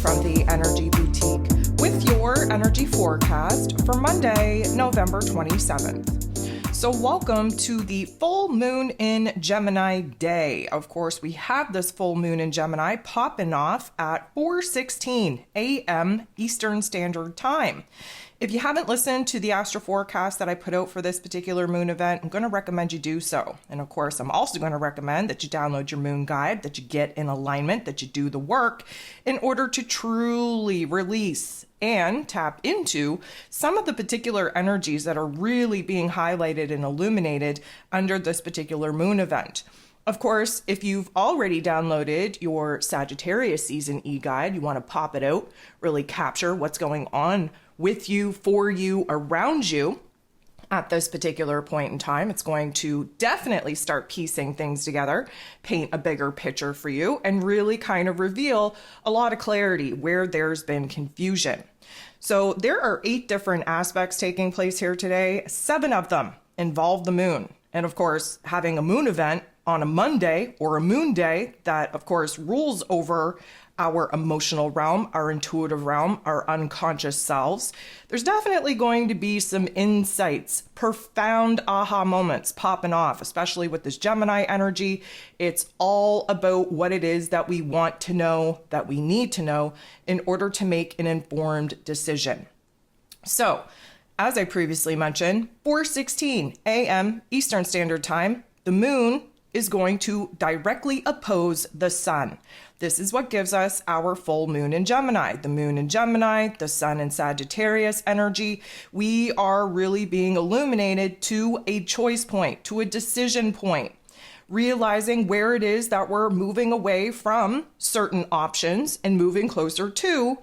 from the Energy Boutique with your energy forecast for Monday, November 27th. So welcome to the full moon in Gemini day. Of course, we have this full moon in Gemini popping off at 4:16 a.m. Eastern Standard Time. If you haven't listened to the astro forecast that I put out for this particular moon event, I'm going to recommend you do so. And of course, I'm also going to recommend that you download your moon guide, that you get in alignment, that you do the work in order to truly release and tap into some of the particular energies that are really being highlighted and illuminated under this particular moon event. Of course, if you've already downloaded your Sagittarius season e-guide, you want to pop it out, really capture what's going on with you, for you, around you at this particular point in time. It's going to definitely start piecing things together, paint a bigger picture for you, and really kind of reveal a lot of clarity where there's been confusion. So there are 8 different aspects taking place here today. 7 of them involve the moon. And of course, having a moon event on a Monday or a moon day that, of course, rules over our emotional realm, our intuitive realm, our unconscious selves, there's definitely going to be some insights, profound aha moments popping off, especially with this Gemini energy. It's all about what it is that we want to know, that we need to know in order to make an informed decision. So, as I previously mentioned, 4:16 a.m. Eastern Standard Time, the moon is going to directly oppose the sun. This is what gives us our full moon in Gemini. The moon in Gemini, the sun in Sagittarius energy. We are really being illuminated to a choice point, to a decision point, realizing where it is that we're moving away from certain options and moving closer to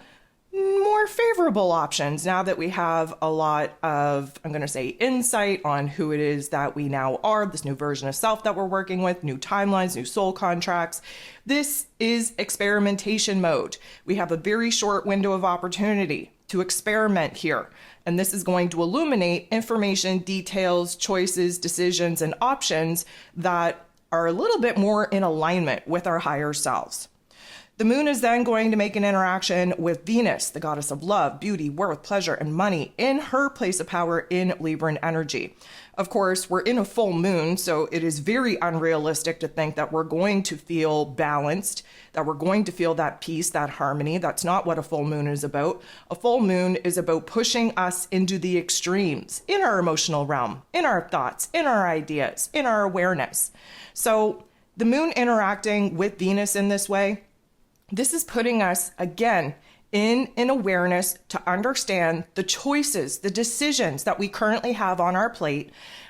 more favorable options now that we have a lot of, I'm going to say, insight on who it is that we now are, this new version of self that we're working with, new timelines, new soul contracts. This is experimentation mode. We have a very short window of opportunity to experiment here. And this is going to illuminate information, details, choices, decisions, and options that are a little bit more in alignment with our higher selves. The moon is then going to make an interaction with Venus, the goddess of love, beauty, worth, pleasure, and money, in her place of power in Libran energy. Of course, we're in a full moon, so it is very unrealistic to think that we're going to feel balanced, that we're going to feel that peace, that harmony. That's not what a full moon is about. A full moon is about pushing us into the extremes in our emotional realm, in our thoughts, in our ideas, in our awareness. So the moon interacting with Venus in this way, this is putting us, again, in an awareness to understand the choices, the decisions that we currently have on our plate,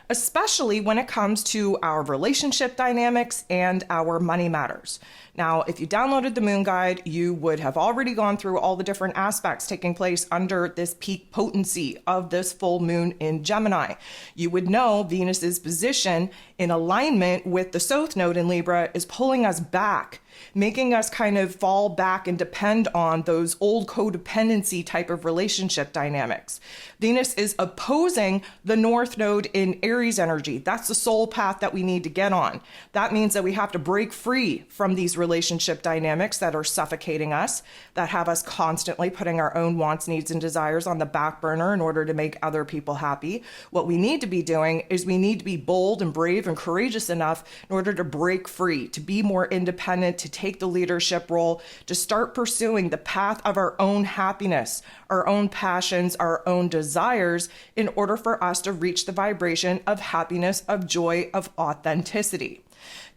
especially when it comes to our relationship dynamics and our money matters. Now, if you downloaded the Moon Guide, you would have already gone through all the different aspects taking place under this peak potency of this full moon in Gemini. You would know Venus's position in alignment with the South Node in Libra is pulling us back, making us kind of fall back and depend on those old codependency type of relationship dynamics. Venus is opposing the North Node in Aries energy. That's the soul path that we need to get on. That means that we have to break free from these relationship dynamics that are suffocating us, that have us constantly putting our own wants, needs, and desires on the back burner in order to make other people happy. What we need to be doing is we need to be bold and brave and courageous enough in order to break free, to be more independent, to take the leadership role, to start pursuing the path of our own happiness, our own passions, our own desires, in order for us to reach the vibration of happiness, of joy, of authenticity.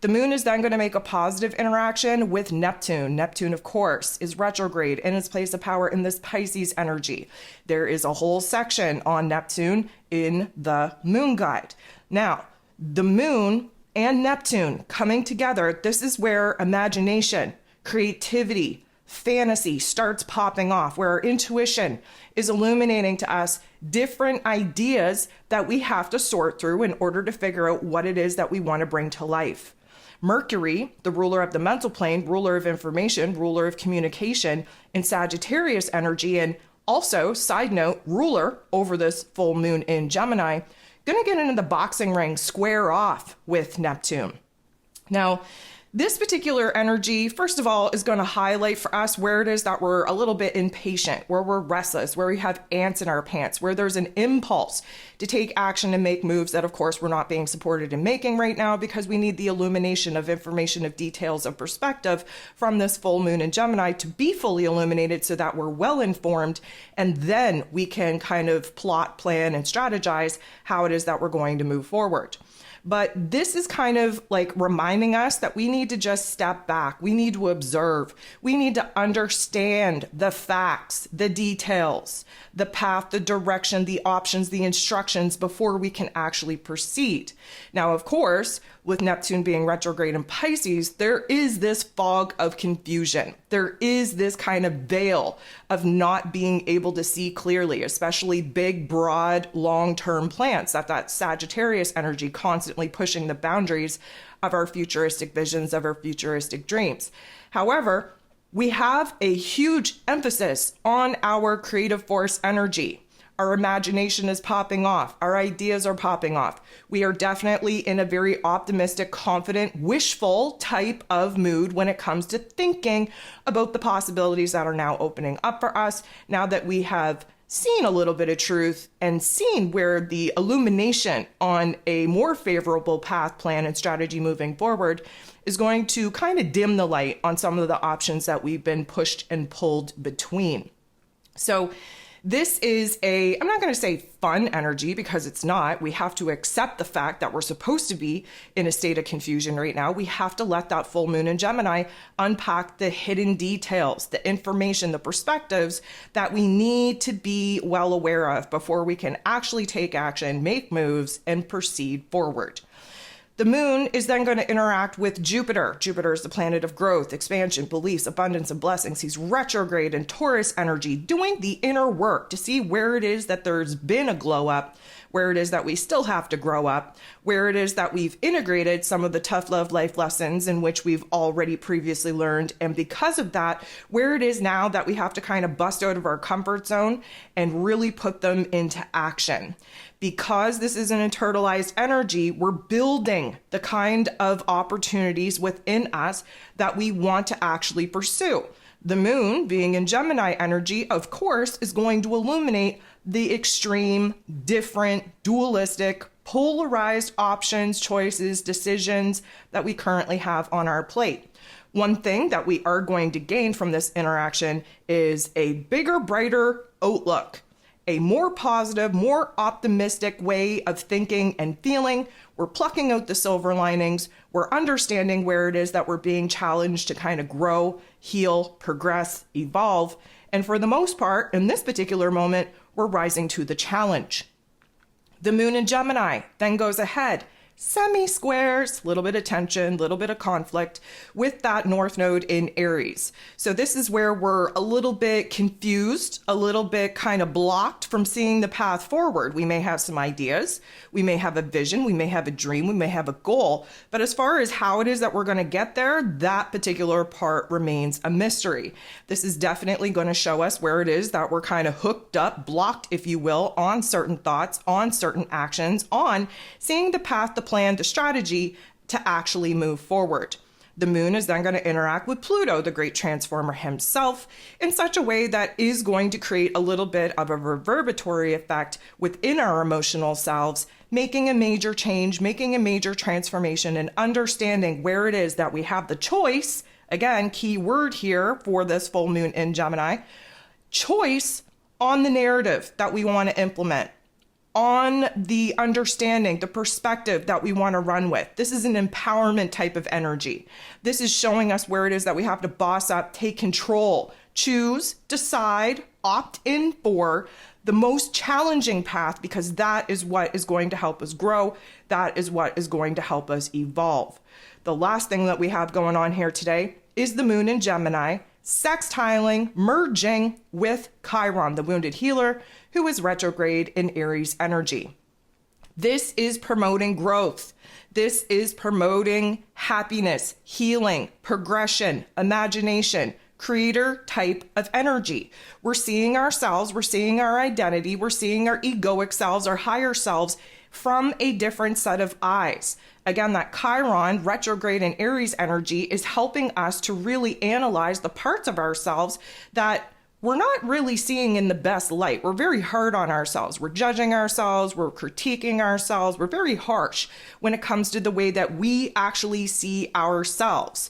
The moon is then going to make a positive interaction with Neptune. Neptune, of course, is retrograde in its place of power in this Pisces energy. There is a whole section on Neptune in the Moon Guide. Now, the moon and Neptune coming together, this is where imagination, creativity, fantasy starts popping off, where our intuition is illuminating to us different ideas that we have to sort through in order to figure out what it is that we want to bring to life. Mercury, the ruler of the mental plane, ruler of information, ruler of communication, in Sagittarius energy, and also, side note, ruler over this full moon in Gemini, going to get into the boxing ring, square off with Neptune. Now, This particular energy, first of all, is going to highlight for us where it is that we're a little bit impatient, where we're restless, where we have ants in our pants, where there's an impulse to take action and make moves that, of course, we're not being supported in making right now because we need the illumination of information, of details, of perspective from this full moon in Gemini to be fully illuminated so that we're well informed, and then we can kind of plot, plan, and strategize how it is that we're going to move forward. But this is kind of like reminding us that we need to just step back. We need to observe. We need to understand the facts, the details, the path, the direction, the options, the instructions before we can actually proceed. Now, of course, with Neptune being retrograde in Pisces, there is this fog of confusion. There is this kind of veil of not being able to see clearly, especially big, broad, long-term plans. That Sagittarius energy constantly pushing the boundaries of our futuristic visions, of our futuristic dreams. However, we have a huge emphasis on our creative force energy. Our imagination is popping off. Our ideas are popping off. We are definitely in a very optimistic, confident, wishful type of mood when it comes to thinking about the possibilities that are now opening up for us now that we have seen a little bit of truth and seen where the illumination on a more favorable path, plan, and strategy moving forward is going to kind of dim the light on some of the options that we've been pushed and pulled between. So this is I'm not going to say fun energy because it's not. We have to accept the fact that we're supposed to be in a state of confusion right now. We have to let that full moon in Gemini unpack the hidden details, the information, the perspectives that we need to be well aware of before we can actually take action, make moves, and proceed forward. The moon is then going to interact with Jupiter. Jupiter is the planet of growth, expansion, beliefs, abundance, and blessings. He's retrograde in Taurus energy, doing the inner work to see where it is that there's been a glow up, where it is that we still have to grow up, where it is that we've integrated some of the tough love life lessons in which we've already previously learned. And because of that, where it is now that we have to kind of bust out of our comfort zone and really put them into action. Because this is an internalized energy, we're building the kind of opportunities within us that we want to actually pursue. The moon, being in Gemini energy, of course, is going to illuminate the extreme, different, dualistic, polarized options, choices, decisions that we currently have on our plate. One thing that we are going to gain from this interaction is a bigger, brighter outlook. A more positive, more optimistic way of thinking and feeling. We're plucking out the silver linings. We're understanding where it is that we're being challenged to kind of grow, heal, progress, evolve. And for the most part, in this particular moment, we're rising to the challenge. The moon in Gemini then goes ahead, semi-squares, a little bit of tension, a little bit of conflict with that North Node in Aries. So this is where we're a little bit confused, a little bit kind of blocked from seeing the path forward. We may have some ideas, we may have a vision, we may have a dream, we may have a goal, but as far as how it is that we're going to get there, that particular part remains a mystery. This is definitely going to show us where it is that we're kind of hooked up, blocked, if you will, on certain thoughts, on certain actions, on seeing the path, the plan, the strategy to actually move forward. The moon is then going to interact with Pluto, the great transformer himself, in such a way that is going to create a little bit of a reverberatory effect within our emotional selves, making a major change, making a major transformation, and understanding where it is that we have the choice. Again, key word here for this full moon in Gemini, choice on the narrative that we want to implement, on the understanding, the perspective that we want to run with. This is an empowerment type of energy. This is showing us where it is that we have to boss up, take control, choose, decide, opt in for the most challenging path, because that is what is going to help us grow. That is what is going to help us evolve. The last thing that we have going on here today is the moon in Gemini, sextiling, merging with Chiron, the wounded healer, who is retrograde in Aries energy. This is promoting growth. This is promoting happiness, healing, progression, imagination, creator type of energy. We're seeing ourselves, we're seeing our identity, we're seeing our egoic selves, our higher selves from a different set of eyes. Again, that Chiron retrograde in Aries energy is helping us to really analyze the parts of ourselves that we're not really seeing in the best light. We're very hard on ourselves. We're judging ourselves. We're critiquing ourselves. We're very harsh when it comes to the way that we actually see ourselves.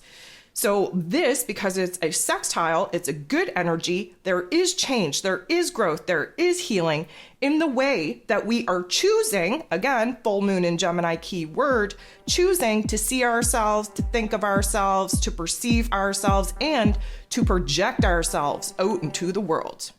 So this, because it's a sextile, it's a good energy, there is change, there is growth, there is healing in the way that we are choosing, again, full moon in Gemini keyword, choosing to see ourselves, to think of ourselves, to perceive ourselves, and to project ourselves out into the world.